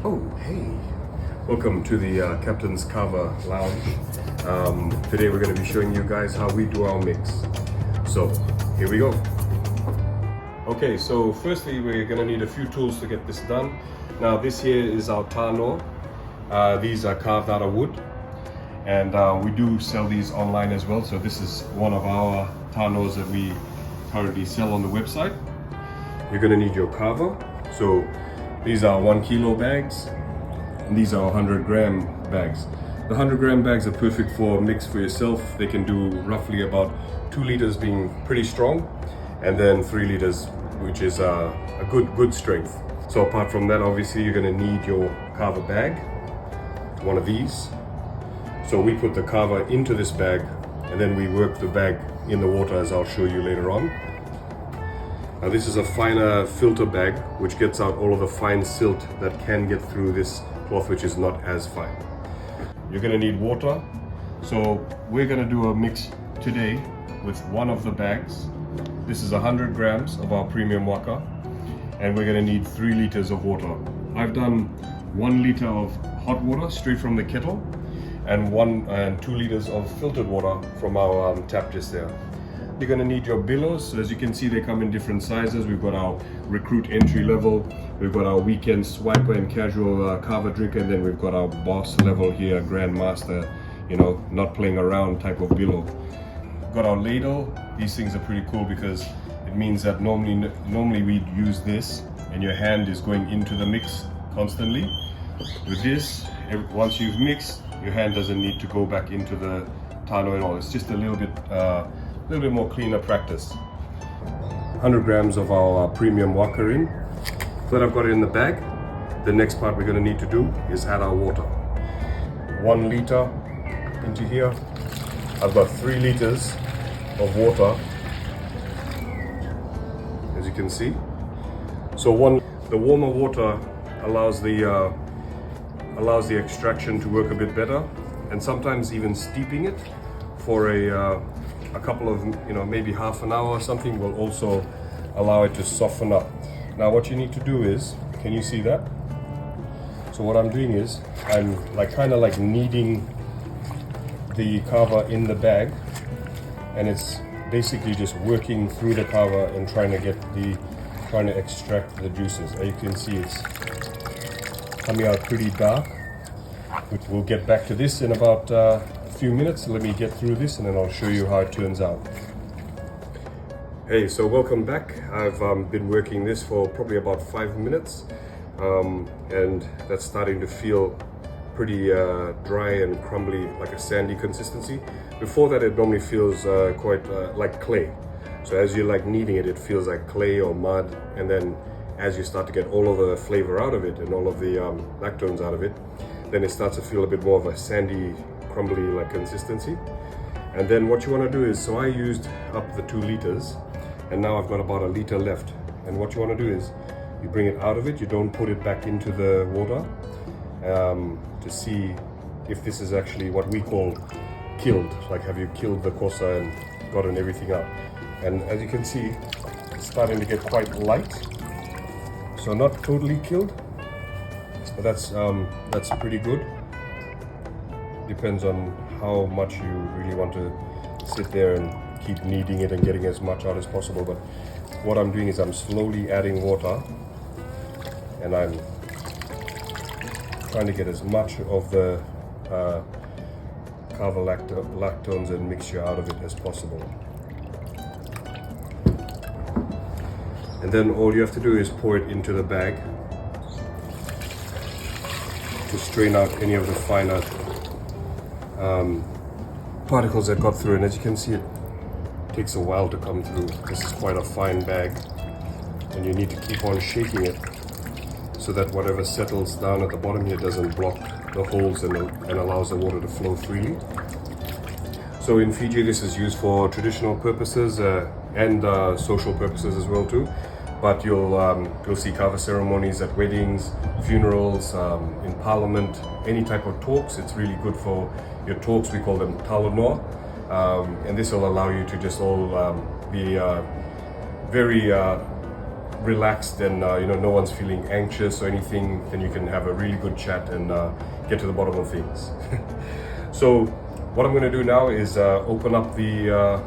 Oh, hey. Welcome to the Captains Kava Lounge. Today we're going to be showing you guys how we do our mix. So, here we go. Okay, so firstly we're going to need a few tools to get this done. Now this here is our tano. These are carved out of wood. And we do sell these online as well. So this is one of our tanos that we currently sell on the website. You're going to need your kava. So these are 1 kilo bags, and these are 100 gram bags. The 100 gram bags are perfect for a mix for yourself. They can do roughly about 2 liters being pretty strong, and then 3 liters, which is a good strength. So apart from that, obviously you're going to need your kava bag, one of these. So we put the kava into this bag, and then we work the bag in the water, as I'll show you later on. Now this is a finer filter bag which gets out all of the fine silt that can get through this cloth, which is not as fine. You're going to need water. So we're going to do a mix today with one of the bags. This is 100 grams of our premium waka, and we're going to need 3 liters of water. I've done 1 liter of hot water straight from the kettle and 2 liters of filtered water from our tap just there. You're going to need your billows. So as you can see, they come in different sizes. We've got our recruit entry level, we've got our weekend swiper and casual kava drinker, and then we've got our boss level here, grandmaster, you know, not playing around type of billow. Got our ladle. These things are pretty cool because it means that normally we'd use this and your hand is going into the mix constantly. With this, once you've mixed, your hand doesn't need to go back into the tano at all. It's just a little bit more cleaner practice. 100 grams of our premium waka in. So that I've got it in the bag. The next part we're going to need to do is add our water. 1 liter into here. I've got 3 liters of water, as you can see. So the warmer water allows the extraction to work a bit better, and sometimes even steeping it for a couple of, maybe half an hour or something will also allow it to soften up. Now what you need to do is, can you see that? So what I'm doing is, I'm kind of kneading the kava in the bag, and it's basically just working through the kava and trying to extract the juices. As you can see, it's coming out pretty dark. We'll get back to this in about a few minutes. Let me get through this and then I'll show you how it turns out. Hey, so welcome back. I've been working this for probably about 5 minutes, and that's starting to feel pretty dry and crumbly, like a sandy consistency. Before that, it normally feels quite like clay. So as you're kneading it, it feels like clay or mud, and then as you start to get all of the flavor out of it and all of the lactones out of it, then it starts to feel a bit more of a sandy, crumbly consistency. And then what you want to do is, so I used up the 2 liters, and now I've got about 1 liter left. And what you want to do is, you bring it out of it, you don't put it back into the water, to see if this is actually what we call killed. Like, have you killed the kosa and gotten everything out? And as you can see, it's starting to get quite light. So not totally killed, but that's pretty good. Depends on how much you really want to sit there and keep kneading it and getting as much out as possible. But what I'm doing is I'm slowly adding water, and I'm trying to get as much of the kava lactones and mixture out of it as possible. And then all you have to do is pour it into the bag to strain out any of the finer particles that got through. And as you can see, it takes a while to come through. This is quite a fine bag, and you need to keep on shaking it so that whatever settles down at the bottom here doesn't block the holes and allows the water to flow freely. So in Fiji, this is used for traditional purposes and social purposes as well too. But you'll see kava ceremonies at weddings, funerals, in parliament, any type of talks. It's really good for your talks. We call them talanoa, and this will allow you to just all be very relaxed and no one's feeling anxious or anything, then you can have a really good chat and get to the bottom of things. So what I'm going to do now is open up the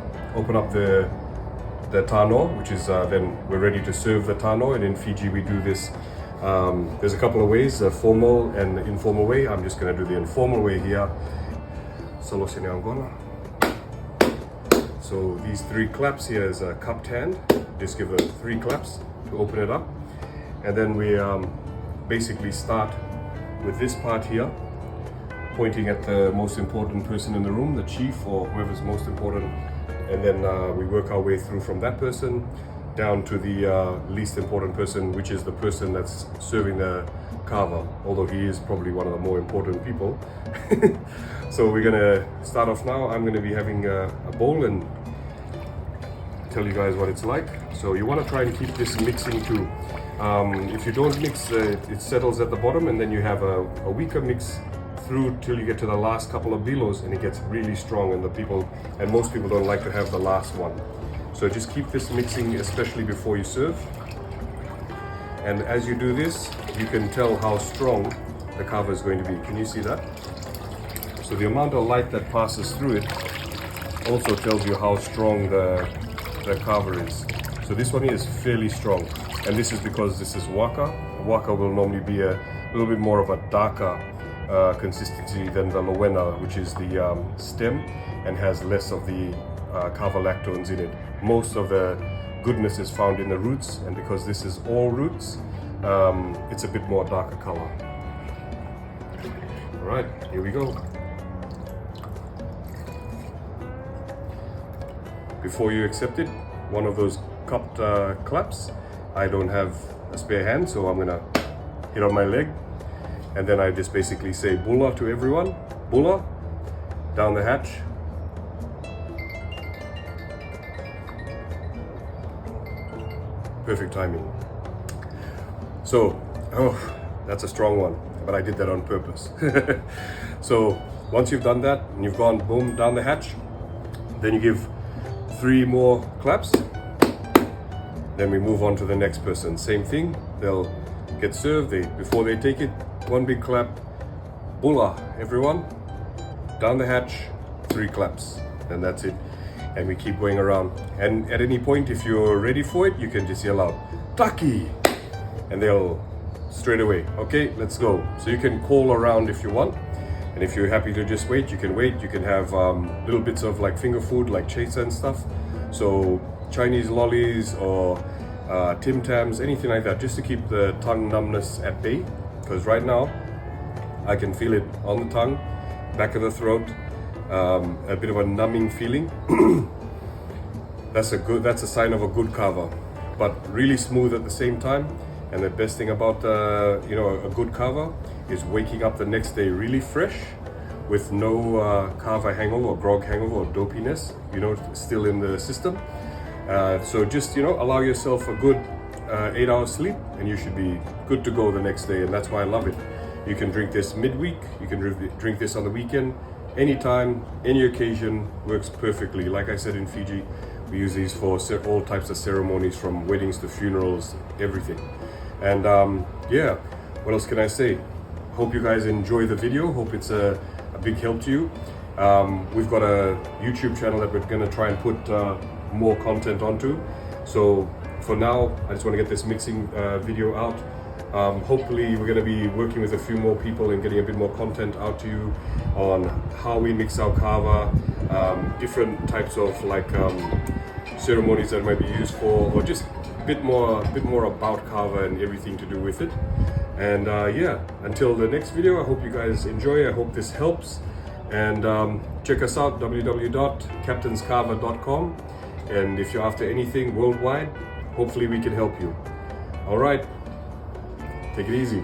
tano, which is then we're ready to serve the tano. And in Fiji we do this. There's a couple of ways, a formal and informal way. I'm just going to do the informal way here. Solo sini angona. So these 3 claps here is a cupped hand. Just give it 3 claps to open it up. And then we basically start with this part here, pointing at the most important person in the room, the chief or whoever's most important. And then we work our way through from that person down to the least important person, which is the person that's serving the kava, although he is probably one of the more important people. So we're gonna start off now. I'm gonna be having a bowl and tell you guys what it's like. So you want to try and keep this mixing too. If you don't mix, it settles at the bottom, and then you have a weaker mix through till you get to the last couple of bilos, and it gets really strong, and most people don't like to have the last one. So just keep this mixing, especially before you serve. And as you do this, you can tell how strong the kava is going to be. Can you see that? So the amount of light that passes through it also tells you how strong the kava is. So this one here is fairly strong, and this is because this is waka. Waka will normally be a little bit more of a darker consistency than the lowena, which is the stem and has less of the kava lactones in it. Most of the goodness is found in the roots, and because this is all roots, it's a bit more darker color. All right, here we go. Before you accept it, one of those cupped claps. I don't have a spare hand, so I'm gonna hit on my leg, and then I just basically say bulla to everyone. Bulla, down the hatch. Perfect timing. So, that's a strong one, but I did that on purpose. So once you've done that and you've gone boom down the hatch, then you give 3 more claps. Then we move on to the next person. Same thing, they'll get served. Before they take it, 1 big clap. Bulla, everyone. Down the hatch, 3 claps. And that's it. And we keep going around. And at any point, if you're ready for it, you can just yell out, Taki! And they'll straight away, okay, let's go. So you can call around if you want. And if you're happy to just wait, you can wait. You can have little bits of like finger food, like chaser and stuff. So Chinese lollies or Tim Tams, anything like that, just to keep the tongue numbness at bay. Because right now, I can feel it on the tongue, back of the throat, a bit of a numbing feeling. That's a sign of a good kava, but really smooth at the same time. And the best thing about a good kava is waking up the next day really fresh, with no kava hangover or grog hangover or dopiness, still in the system. So just allow yourself a good 8 hours sleep, and you should be good to go the next day. And that's why I love it. You can drink this midweek, you can drink this on the weekend, anytime, any occasion, works perfectly. Like I said, in Fiji, we use these for all types of ceremonies, from weddings to funerals, everything. And yeah, what else can I say? Hope you guys enjoy the video. Hope it's a big help to you. We've got a YouTube channel that we're going to try and put more content onto. So for now, I just want to get this mixing video out. Hopefully we're going to be working with a few more people and getting a bit more content out to you on how we mix our kava, different types of ceremonies that might be used for, or just a bit more about kava and everything to do with it. And yeah, until the next video, I hope you guys enjoy. I hope this helps. And check us out, www.captainskava.com. And if you're after anything worldwide, hopefully we can help you. All right, take it easy.